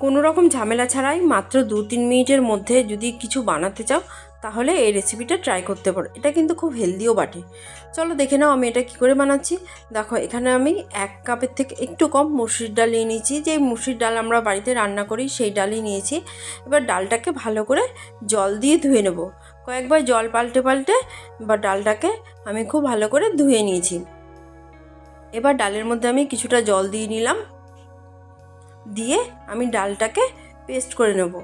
কোনো রকম ঝামেলা ছাড়াই মাত্র 2-3 মিনিটের মধ্যে যদি কিছু বানাতে চাও তাহলে এই রেসিপিটা ট্রাই করতে পারো। এটা কিন্তু খুব হেলদিও বাটে। চলো দেখে নাও আমি এটা কী করে বানাচ্ছি। দেখো এখানে আমি 1 কাপের থেকে একটু কম মুসুরির ডাল নিয়ে নিয়েছি। যে মুসুরির ডাল আমরা বাড়িতে রান্না করি সেই ডালই নিয়েছি। এবার ডালটাকে ভালো করে জল দিয়ে ধুয়ে নেব। কয়েকবার জল পাল্টে পাল্টে বা ডালটাকে আমি খুব ভালো করে ধুয়ে নিয়েছি। এবার ডালের মধ্যে আমি কিছুটা জল দিয়ে নিলাম, দিয়ে আমি ডালটাকে পেস্ট করে নেব।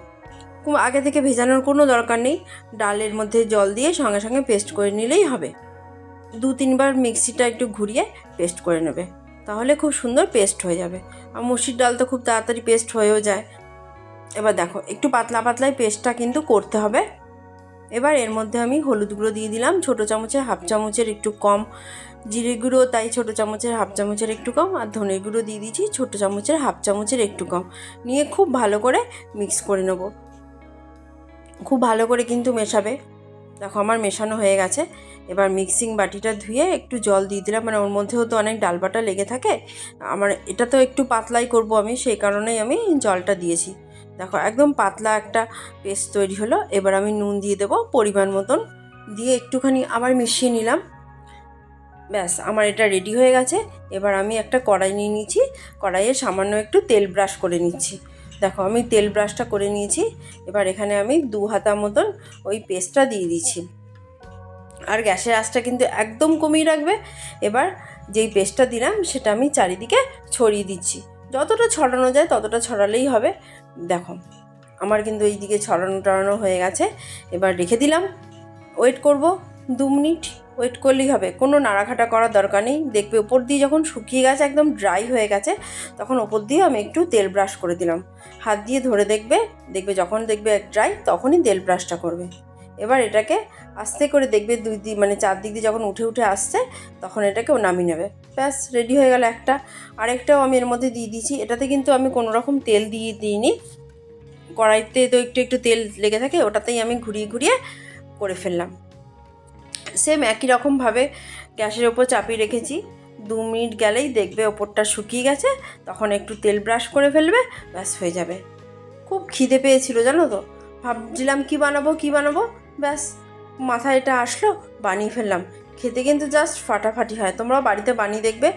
আগে থেকে ভেজানোর কোনো দরকার নেই, ডালের মধ্যে জল দিয়ে সঙ্গে সঙ্গে পেস্ট করে নিলেই হবে। 2-3 বার মিক্সিটা একটু ঘুরিয়ে পেস্ট করে নেবে, তাহলে খুব সুন্দর পেস্ট হয়ে যাবে। আর মুসুরির ডাল তো খুব তাড়াতাড়ি পেস্ট হয়েও যায়। এবার দেখো একটু পাতলা পাতলাই পেস্টটা কিন্তু করতে হবে। এবার এর মধ্যে আমি হলুদ গুঁড়ো দিয়ে দিলাম ছোটো চামচের হাফ চামচের একটু কম, জিরে গুঁড়ো তাই ছোটো চামচের হাফ চামচের একটু কম, আর ধনে গুঁড়ো দিয়ে দিয়েছি ছোটো চামচের হাফ চামচের একটু কম, নিয়ে খুব ভালো করে মিক্স করে নেব। খুব ভালো করে কিন্তু মেশাবে। দেখো আমার মেশানো হয়ে গেছে। এবার মিক্সিং বাটিটা ধুয়ে একটু জল দিয়ে দিলাম, মানে ওর মধ্যেও তো অনেক ডাল বাটা লেগে থাকে। আমার এটা তো একটু পাতলাই করব আমি, সেই কারণেই আমি জলটা দিয়েছি। দেখো একদম পাতলা একটা পেস্ট তৈরি হলো। এবার আমি নুন দিয়ে দেবো পরিমাণ মতন, দিয়ে একটুখানি আবার মিশিয়ে নিলাম। ব্যাস আমার এটা রেডি হয়ে গেছে। এবার আমি একটা কড়াই নিয়ে নিয়েছি, কড়াইয়ে সামান্য একটু তেল ব্রাশ করে নিচ্ছি। দেখো আমি তেল ব্রাশটা করে নিয়েছি। এবার এখানে আমি 2 হাতা মতন ওই পেস্টটা দিয়ে দিচ্ছি। আর গ্যাসের আঁচটা কিন্তু একদম কমিয়ে রাখবে। এবার যেই পেস্টটা দিলাম সেটা আমি চারিদিকে ছড়িয়ে দিচ্ছি। যতটা ছড়ানো যায় ততটা ছড়ালেই হবে। দেখো আমার কিন্তু এই দিকে ছড়ানো হয়ে গেছে। এবার রেখে দিলাম, ওয়েট করব 2 মিনিট। ওয়েট করলেই হবে, কোনো নাড়াঘাটা করার দরকার নেই। দেখবে ওপর দিয়ে যখন শুকিয়ে গেছে, একদম ড্রাই হয়ে গেছে, তখন ওপর দিয়ে আমি একটু তেল ব্রাশ করে দিলাম। হাত দিয়ে ধরে দেখবে যখন দেখবে ড্রাই তখনই তেল ব্রাশটা করবে। এবার এটাকে আস্তে করে দেখবে 2 দিক মানে 4 দিক দিয়ে যখন উঠে উঠে আসছে তখন এটাকেও নামিয়ে নেবে। ব্যাস রেডি হয়ে গেল একটা। আরেকটাও আমি এর মধ্যে দিয়ে দিয়েছি। এটাতে কিন্তু আমি কোনো রকম তেল দিইনি, কড়াইতে তো একটু একটু তেল লেগে থাকে, ওটাতেই আমি ঘুরিয়ে ঘুরিয়ে করে ফেললাম। সেম একই রকমভাবে গ্যাসের ওপর চাপিয়ে রেখেছি। 2 মিনিট গেলেই দেখবে ওপরটা শুকিয়ে গেছে, তখন একটু তেল ব্রাশ করে ফেলবে, ব্যাস হয়ে যাবে। খুব খিদে পেয়েছিল জানো তো, ভাবছিলাম কী বানাবো, ব্যাস মাথায় এটা আসলো, বানিয়ে ফেললাম। খেতে কিন্তু জাস্ট ফাটাফাটি হয়। তোমরাও বাড়িতে বানিয়ে দেখবে।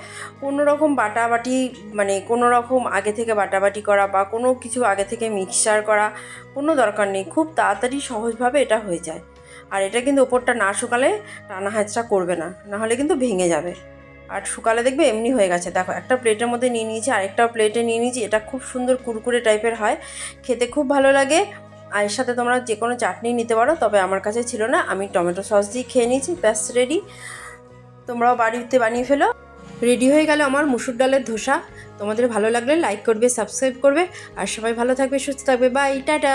কোনো রকম বাটাবাটি মানে কোনো রকম আগে থেকে বাটাবাটি করা বা কোনো কিছু আগে থেকে মিক্সচার করা কোনো দরকার নেই, খুব তাড়াতাড়ি সহজভাবে এটা হয়ে যায়। আর এটা কিন্তু ওপরটা না শুকালে টানা হ্যাঁচড়া করবে না, নাহলে কিন্তু ভেঙে যাবে। আর শুকালে দেখবে এমনি হয়ে গেছে। দেখো একটা প্লেটের মধ্যে নিয়ে নিয়েছি, আরেকটা প্লেটে নিয়ে নিয়েছি। এটা খুব সুন্দর কুরকুরে টাইপের হয়, খেতে খুব ভালো লাগে। আর এর সাথে তোমরা যে কোনো চাটনি নিতে পারো, তবে আমার কাছে ছিল না, আমি টমেটো সস দিয়ে খেয়ে নিয়েছি। ব্যাস রেডি। তোমরাও বাড়িতে বানিয়ে ফেলো। রেডি হয়ে গেল আমার মুসুর ডালের ধোসা। তোমাদের ভালো লাগলে লাইক করবে, সাবস্ক্রাইব করবে। আর সবাই ভালো থাকবে, সুস্থ থাকবে। Bye, tata.